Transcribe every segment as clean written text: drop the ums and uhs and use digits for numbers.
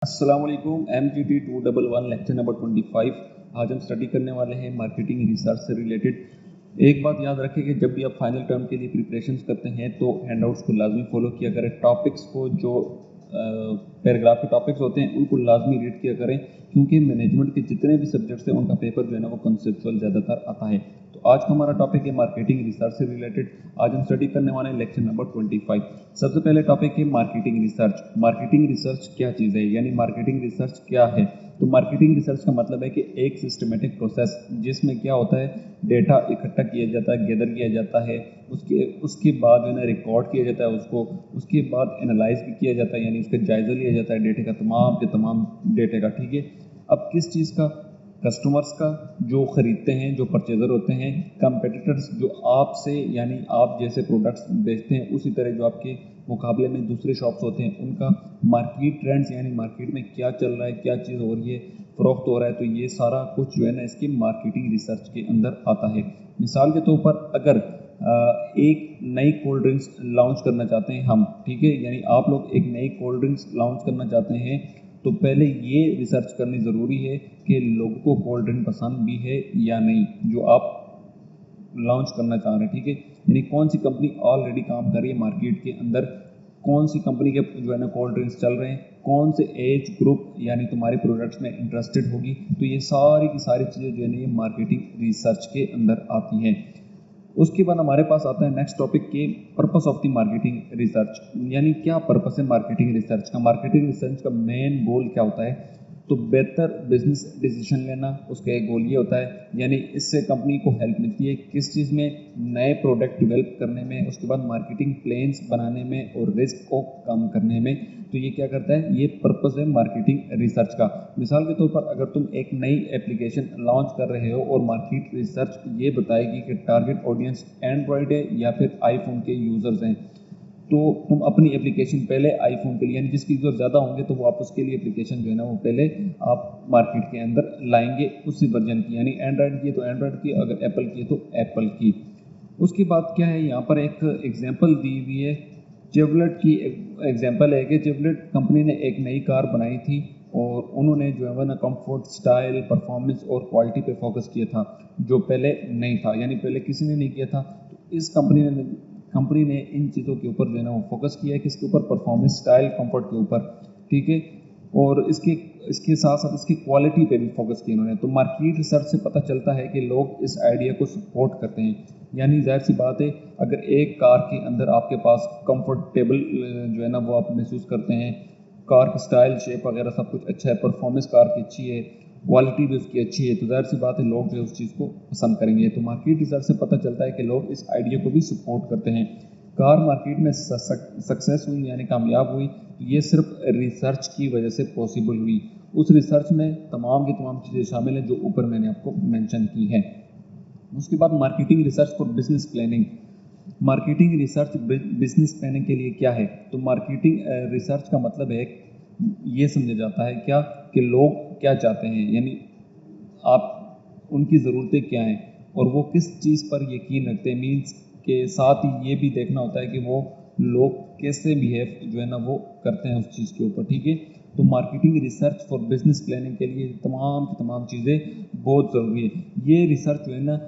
अस्सलाम वालेकुम। MGT 211 lecture number 25। आज हम स्टडी करने वाले हैं मार्केटिंग रिसर्च से रिलेटेड। एक बात याद रखें कि जब भी आप फाइनल टर्म के लिए प्रिपरेशंस करते हैं तो हैंडआउट्स को लाजमी फॉलो किया करें। टॉपिक्स को जो पैराग्राफ के टॉपिक्स होते हैं उनको लाजमी रीड किया करें, क्योंकि मैनेजमेंट के जितने भी सब्जेक्ट्स हैं उनका पेपर जो है ना वो कंसेप्चुअल ज़्यादातर आता है। तो आज का हमारा टॉपिक है मार्केटिंग रिसर्च से रिलेटेड। आज हम स्टडी करने वाले हैं लेक्चर नंबर 25। सबसे पहले टॉपिक है मार्केटिंग रिसर्च। मार्केटिंग रिसर्च क्या चीज़ है, यानी मार्केटिंग रिसर्च क्या है। तो मार्केटिंग रिसर्च का मतलब है कि एक सिस्टमेटिक प्रोसेस जिसमें क्या होता है, डेटा इकट्ठा किया जाता है, गैदर किया जाता है, उसके बाद जो है ना रिकॉर्ड किया जाता है उसके बाद एनालाइज भी किया जाता है, यानी उसका जायज़ा लिया जाता है डेटे का, तमाम के तमाम डेटे का। ठीक है, अब किस चीज़ का? कस्टमर्स का, जो ख़रीदते हैं, जो परचेज़र होते हैं। कंपेटिटर्स, जो आपसे यानी आप जैसे प्रोडक्ट्स बेचते हैं उसी तरह जो आपके मुकाबले में दूसरे शॉप्स होते हैं उनका। मार्केट ट्रेंड्स, यानी मार्केट में क्या चल रहा है, क्या चीज़ हो रही है, फ़रोख्त हो रहा है, तो ये सारा कुछ जो है ना इसकी मार्केटिंग रिसर्च के अंदर आता है। मिसाल के तौर पर अगर एक नई कोल्ड ड्रिंक्स लॉन्च करना चाहते हैं हम, ठीक है, यानी आप लोग एक नई कोल्ड ड्रिंक्स लॉन्च करना चाहते हैं, तो पहले ये रिसर्च करनी ज़रूरी है कि लोगों को कोल्ड ड्रिंक पसंद भी है या नहीं, जो आप लॉन्च करना चाह रहे हैं। ठीक है, यानी कौन सी कंपनी ऑलरेडी काम कर रही है मार्केट के अंदर, कौन सी कंपनी के जो है ना कोल्ड ड्रिंक्स चल रहे हैं, कौन से एज ग्रुप यानी तुम्हारे प्रोडक्ट्स में इंटरेस्टेड होगी। तो ये सारी की सारी चीज़ें जो है ना ये मार्केटिंग रिसर्च के अंदर आती हैं। उसके बाद हमारे पास आता है नेक्स्ट टॉपिक के purpose of the marketing research, यानी क्या पर्पस है मार्केटिंग रिसर्च का। मार्केटिंग रिसर्च का मेन गोल क्या होता है? तो बेहतर बिजनेस डिसीजन लेना, उसका एक गोल ये होता है, यानी इससे कंपनी को हेल्प मिलती है किस चीज़ में? नए प्रोडक्ट डेवलप करने में, उसके बाद मार्केटिंग प्लान्स बनाने में और रिस्क को कम करने में। तो ये क्या करता है? ये पर्पस है मार्केटिंग रिसर्च का। मिसाल के तौर पर अगर तुम एक नई एप्लीकेशन लॉन्च कर रहे हो और मार्केट रिसर्च ये बताएगी कि टारगेट ऑडियंस एंड्रॉयड है या फिर आईफोन के यूज़र्स हैं, तो तुम अपनी एप्लीकेशन पहले आईफोन के लिए, यानी जिसकी यूज़र ज़्यादा होंगे तो वो आप उसके लिए एप्लीकेशन जो है ना वो पहले आप मार्केट के अंदर लाएंगे उसी वर्जन की, यानी एंड्रॉयड की तो एंड्रॉयड की, अगर एप्पल की तो एप्पल की। उसके बाद क्या है, यहाँ पर एक एग्जांपल दी हुई है, चेवलेट की एग्जांपल है कि चेवलेट कंपनी ने एक नई कार बनाई थी और उन्होंने जो है ना कंफर्ट, स्टाइल, परफॉर्मेंस और क्वालिटी पे फोकस किया था, जो पहले नहीं था, यानी पहले किसी ने नहीं किया था। तो इस कंपनी ने इन चीज़ों के ऊपर जो है ना वो फोकस किया है, किसके ऊपर? परफॉर्मेंस, स्टाइल, कंफर्ट के ऊपर। ठीक है, और इसके साथ साथ इसकी क्वालिटी पे भी फोकस किया इन्होंने। तो मार्केट रिसर्च से पता चलता है कि लोग इस आइडिया को सपोर्ट करते हैं, यानी जाहिर सी बात है, अगर एक कार के अंदर आपके पास कंफर्टेबल जो है ना वो आप महसूस करते हैं, कार की स्टाइल, शेप वगैरह सब कुछ अच्छा है, परफॉर्मेंस कार की अच्छी है, क्वालिटी भी उसकी अच्छी है, तो जाहिर सी बात है लोग जो है उस चीज़ को पसंद करेंगे। तो मार्केट रिसर्च से पता चलता है कि लोग इस आइडिया को भी सपोर्ट करते हैं। कार मार्केट में सक्सेस हुई यानी कामयाब हुई, तो ये सिर्फ रिसर्च की वजह से पॉसिबल हुई। उस रिसर्च में तमाम की तमाम चीज़ें शामिल हैं जो ऊपर मैंने आपको मेंशन की हैं। उसके बाद marketing research for business planning. Marketing research business planning के लिए क्या है? तो मार्केटिंग रिसर्च का मतलब है, ये समझा जाता है क्या, कि लोग क्या चाहते हैं, यानी आप उनकी ज़रूरतें क्या हैं और वो किस चीज़ पर यकीन रखते हैं। मीन्स के साथ ही ये भी देखना होता है कि वो लोग कैसे बिहेव जो है ना वो करते हैं उस चीज़ के ऊपर। ठीक है, तो marketing research for business planning के लिए तमाम की तमाम चीज़ें बहुत ज़रूरी है। ये रिसर्च जो है ना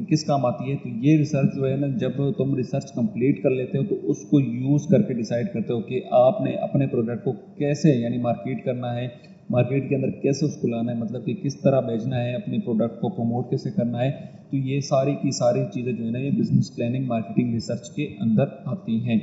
किस काम आती है? तो ये रिसर्च जो है ना, जब तुम रिसर्च कंप्लीट कर लेते हो तो उसको यूज़ करके डिसाइड करते हो कि आपने अपने प्रोडक्ट को कैसे यानी मार्केट करना है, मार्केट के अंदर कैसे उसको लाना है, मतलब कि किस तरह बेचना है, अपने प्रोडक्ट को प्रमोट कैसे करना है। तो ये सारी की सारी चीज़ें जो है ना ये बिजनेस प्लानिंग मार्केटिंग रिसर्च के अंदर आती हैं।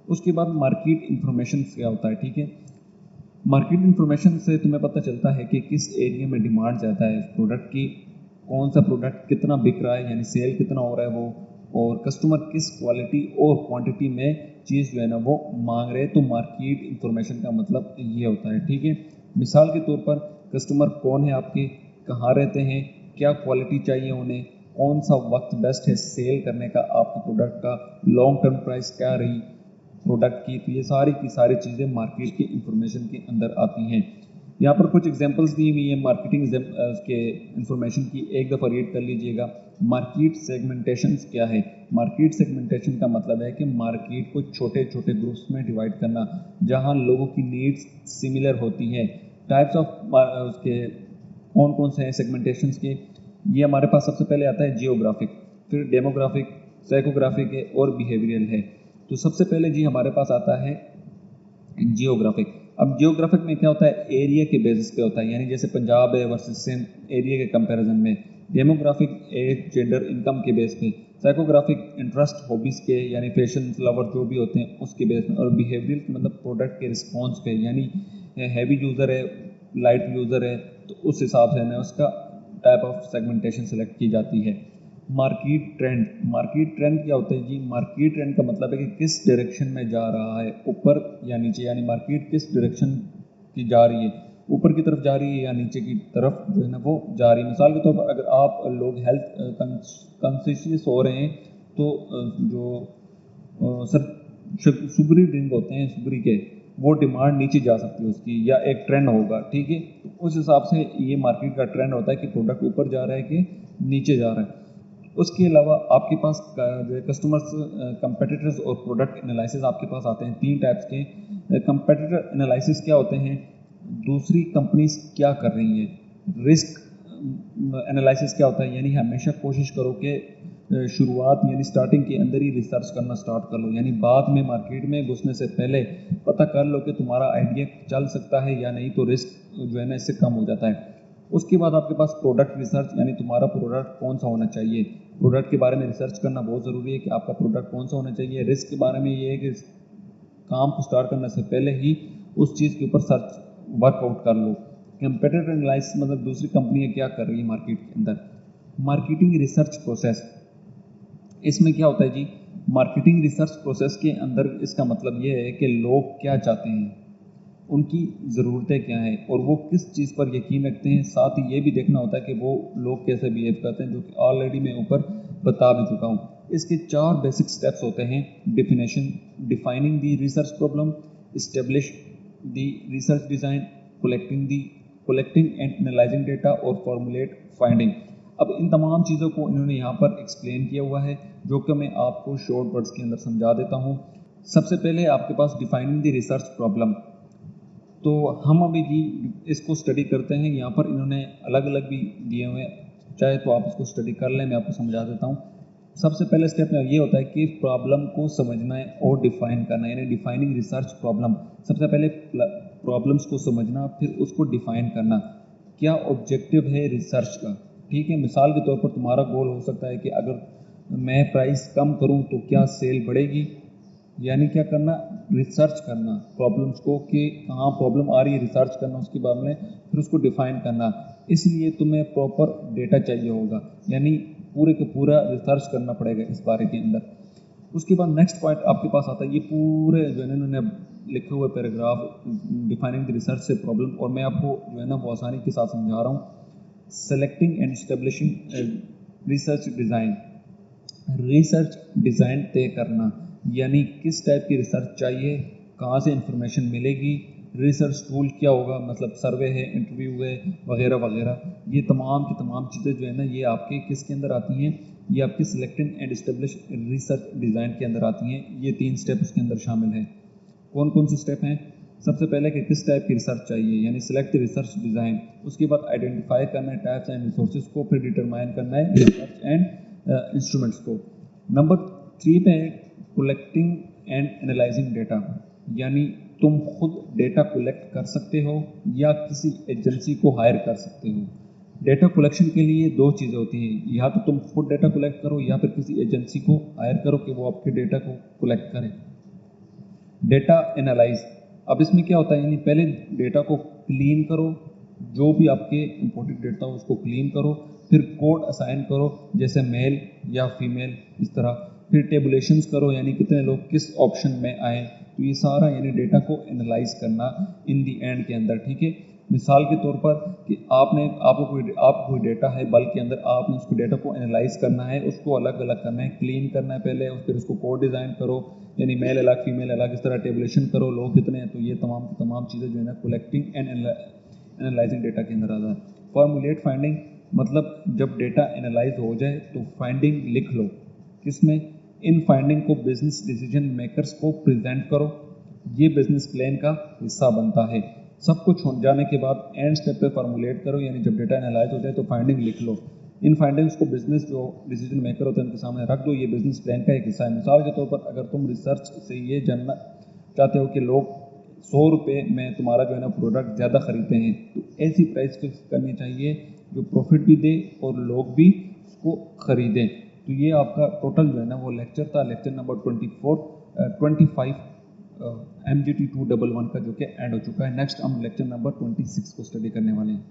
उसके बाद मार्केट इंफॉर्मेशन क्या होता है? ठीक है, मार्केट इंफॉर्मेशन से तुम्हें पता चलता है कि किस एरिया में डिमांड ज़्यादा है प्रोडक्ट की, कौन सा प्रोडक्ट कितना बिक रहा है, यानी सेल कितना हो रहा है वो, और कस्टमर किस क्वालिटी और क्वांटिटी में चीज़ जो है ना वो मांग रहे हैं। तो मार्केट इंफॉर्मेशन का मतलब ये होता है। ठीक है, मिसाल के तौर पर कस्टमर कौन है आपके, कहाँ रहते हैं, क्या क्वालिटी चाहिए उन्हें, कौन सा वक्त बेस्ट है सेल करने का आपके प्रोडक्ट का, लॉन्ग टर्म प्राइस क्या रही प्रोडक्ट की। तो ये सारी की सारी चीज़ें मार्केट की इंफॉर्मेशन के अंदर आती हैं। यहाँ पर कुछ एग्जांपल्स दी हुई है मार्केटिंग के इंफॉर्मेशन की, एक दफ़ा रीड कर लीजिएगा। मार्केट सेगमेंटेशन क्या है? मार्केट सेगमेंटेशन का मतलब है कि मार्केट को छोटे छोटे ग्रुप्स में डिवाइड करना जहाँ लोगों की नीड्स सिमिलर होती हैं। टाइप्स ऑफ उसके कौन कौन से हैं सेगमेंटेशंस के? ये हमारे पास सबसे पहले आता है जियोग्राफिक, फिर डेमोग्राफिक, साइकोग्राफिक है और बिहेवियरल है। तो सबसे पहले जी हमारे पास आता है जियोग्राफिक। अब जियोग्राफिक में क्या होता है? एरिया के बेसिस पे होता है, यानी जैसे पंजाब है वर्सेस सेम एरिया के कंपैरिजन में। डेमोग्राफिक एज जेंडर इनकम के बेस पे। साइकोग्राफिक इंटरेस्ट हॉबीज़ के, यानी फैशन लवर जो भी होते हैं उसके बेस में। और बिहेवियरल के मतलब प्रोडक्ट के रिस्पॉन्स पे, यानी हैवी यूज़र है, लाइट यूज़र है, तो उस हिसाब से ना उसका टाइप ऑफ सेगमेंटेशन सेलेक्ट की जाती है। मार्केट ट्रेंड, मार्केट ट्रेंड क्या होता है जी? मार्केट ट्रेंड का मतलब है कि किस डायरेक्शन में जा रहा है, ऊपर या नीचे, यानी मार्केट किस डायरेक्शन की जा रही है, ऊपर की तरफ जा रही है या नीचे की तरफ जो है ना वो जा रही है। मिसाल के तौर पर अगर आप लोग हेल्थ कॉन्शियस हो रहे हैं तो जो सर सुगरी ड्रिंक होते हैं सुगरी के, वो डिमांड नीचे जा सकती है उसकी, या एक ट्रेंड होगा, ठीक है। तो उस हिसाब से ये मार्केट का ट्रेंड होता है कि प्रोडक्ट ऊपर जा रहा है कि नीचे जा रहा है। उसके अलावा आपके पास जो है कस्टमर्स, कंपेटिटर्स और प्रोडक्ट एनालिसिस आपके पास आते हैं तीन टाइप्स के। कंपेटिटर एनालिसिस क्या होते हैं? दूसरी कंपनीज क्या कर रही हैं। रिस्क एनालिसिस क्या होता है? यानी हमेशा कोशिश करो कि शुरुआत यानी स्टार्टिंग के अंदर ही रिसर्च करना स्टार्ट कर लो, यानी बाद में मार्केट में घुसने से पहले पता कर लो कि तुम्हारा आइडिया चल सकता है या नहीं, तो रिस्क जो है ना इससे कम हो जाता है। उसके बाद आपके पास प्रोडक्ट रिसर्च, यानी तुम्हारा प्रोडक्ट कौन सा होना चाहिए। प्रोडक्ट के बारे में रिसर्च करना बहुत ज़रूरी है कि आपका प्रोडक्ट कौन सा होना चाहिए। रिस्क के बारे में ये है कि काम को स्टार्ट करने से पहले ही उस चीज़ के ऊपर सर्च वर्कआउट कर लो। कंपेटिटर एनालिसिस मतलब दूसरी कंपनियाँ क्या कर रही है मार्केट के अंदर। मार्केटिंग रिसर्च प्रोसेस, इसमें क्या होता है जी? मार्केटिंग रिसर्च प्रोसेस के अंदर इसका मतलब ये है कि लोग क्या चाहते हैं, उनकी ज़रूरतें क्या हैं और वो किस चीज़ पर यकीन रखते हैं। साथ ही ये भी देखना होता है कि वो लोग कैसे बिहेव करते हैं, जो कि ऑलरेडी मैं ऊपर बता भी चुका हूँ। इसके चार बेसिक स्टेप्स होते हैं। Definition, defining the research problem, establish the research design, collecting and analysing data और फॉर्मुलेट फाइंडिंग। अब इन तमाम चीज़ों को इन्होंने यहाँ पर एक्सप्लेन किया हुआ है, जो कि मैं आपको शॉर्ट वर्ड्स के अंदर समझा देता हूँ। सबसे पहले आपके पास डिफाइनिंग द रिसर्च प्रॉब्लम, तो हम अभी जी इसको स्टडी करते हैं। यहाँ पर इन्होंने अलग अलग भी दिए हुए हैं, चाहे तो आप इसको स्टडी कर लें, मैं आपको समझा देता हूँ। सबसे पहले स्टेप में ये होता है कि प्रॉब्लम को समझना है और डिफाइन करना, यानी डिफाइनिंग रिसर्च प्रॉब्लम। सबसे पहले प्रॉब्लम्स को समझना, फिर उसको डिफाइन करना, क्या ऑब्जेक्टिव है रिसर्च का, ठीक है। मिसाल के तौर पर तुम्हारा गोल हो सकता है कि अगर मैं प्राइस कम करूं तो क्या सेल बढ़ेगी, यानी क्या करना? रिसर्च करना प्रॉब्लम्स को कि कहाँ प्रॉब्लम आ रही है, रिसर्च करना उसके बारे में, फिर उसको डिफाइन करना। इसलिए तुम्हें प्रॉपर डेटा चाहिए होगा, यानी पूरे का पूरा रिसर्च करना पड़ेगा इस बारे के अंदर। उसके बाद नेक्स्ट पॉइंट आपके पास आता है, ये पूरे जो है इन्होंने लिखे हुए पैराग्राफ डिफाइनिंग द रिसर्च से प्रॉब्लम, और मैं आपको जो है ना वो आसानी के साथ समझा रहा हूँ। Selecting and establishing research design, research design तय करना, यानी किस टाइप की रिसर्च चाहिए, कहाँ से इंफॉर्मेशन मिलेगी, रिसर्च टूल क्या होगा, मतलब सर्वे है, इंटरव्यू है, वगैरह वगैरह। ये तमाम की तमाम चीज़ें जो है ना ये आपके किसके अंदर आती हैं? ये आपकी selecting and establish research design के अंदर आती हैं। ये तीन स्टेप उसके अंदर शामिल हैं। कौन कौन से स्टेप हैं? सबसे पहले कि किस टाइप की रिसर्च चाहिए, यानी सिलेक्ट रिसर्च डिज़ाइन। उसके बाद आइडेंटिफाई करना है टाइप्स एंड रिसोर्सेज को, फिर डिटरमाइन करना है रिसर्च एंड इंस्ट्रूमेंट्स को। नंबर 3 पे है कलेक्टिंग एंड एनालाइजिंग डेटा, यानी तुम खुद डेटा कलेक्ट कर सकते हो या किसी एजेंसी को हायर कर सकते हो। डेटा कलेक्शन के लिए दो चीज़ें होती हैं, या तो तुम खुद डेटा कलेक्ट करो या फिर किसी एजेंसी को हायर करो कि वो आपके डेटा को कलेक्ट करे। डेटा एनालाइज, अब इसमें क्या होता है, यानी पहले डेटा को क्लीन करो, जो भी आपके इंपॉर्टेंट डेटा हो उसको क्लीन करो, फिर कोड असाइन करो, जैसे मेल या फीमेल इस तरह, फिर टेबुलेशंस करो, यानी कितने लोग किस ऑप्शन में आए। तो ये सारा यानी डेटा को एनालाइज करना इन दी एंड के अंदर, ठीक है। मिसाल के तौर पर कि आपको कोई डेटा है बल्क के अंदर, आपने उसको डेटा को एनालाइज करना है, उसको अलग अलग करना है, क्लीन करना है पहले, फिर उसको कोड डिज़ाइन करो, यानी मेल अलग फीमेल अलग, इस तरह टेबुलेशन करो, लोग कितने हैं। तो ये तमाम चीज़ें जो है ना कलेक्टिंग एंड एनालाइजिंग डेटा के अंदर आता है। फॉर्मुलेट फाइंडिंग मतलब जब डेटा एनालाइज हो जाए तो फाइंडिंग लिख लो, किसमें, इन फाइंडिंग को बिजनेस डिसीजन मेकर्स को प्रेजेंट करो, ये बिजनेस प्लान का हिस्सा बनता है। सब कुछ हो जाने के बाद एंड स्टेप पे फॉर्मुलेट करो, यानी जब डेटा एनालाइज हो जाए तो फाइंडिंग लिख लो, इन फाइंडिंग्स को बिजनेस जो डिसीजन मेकर होते हैं उनके सामने रख दो, ये बिजनेस प्लान का एक हिस्सा है। मिसाल के तौर पर अगर तुम रिसर्च से ये जानना चाहते हो कि लोग 100 रुपये में तुम्हारा जो है ना प्रोडक्ट ज़्यादा खरीदते हैं, तो ऐसी प्राइस फिक्स करनी चाहिए जो प्रॉफिट भी दे और लोग भी उसको खरीदें। तो ये आपका टोटल जो है ना वो लेक्चर था, लेक्चर नंबर 25 MGT 211 का, जो कि एंड हो चुका है। नेक्स्ट हम लेक्चर नंबर 26 को स्टडी करने वाले हैं।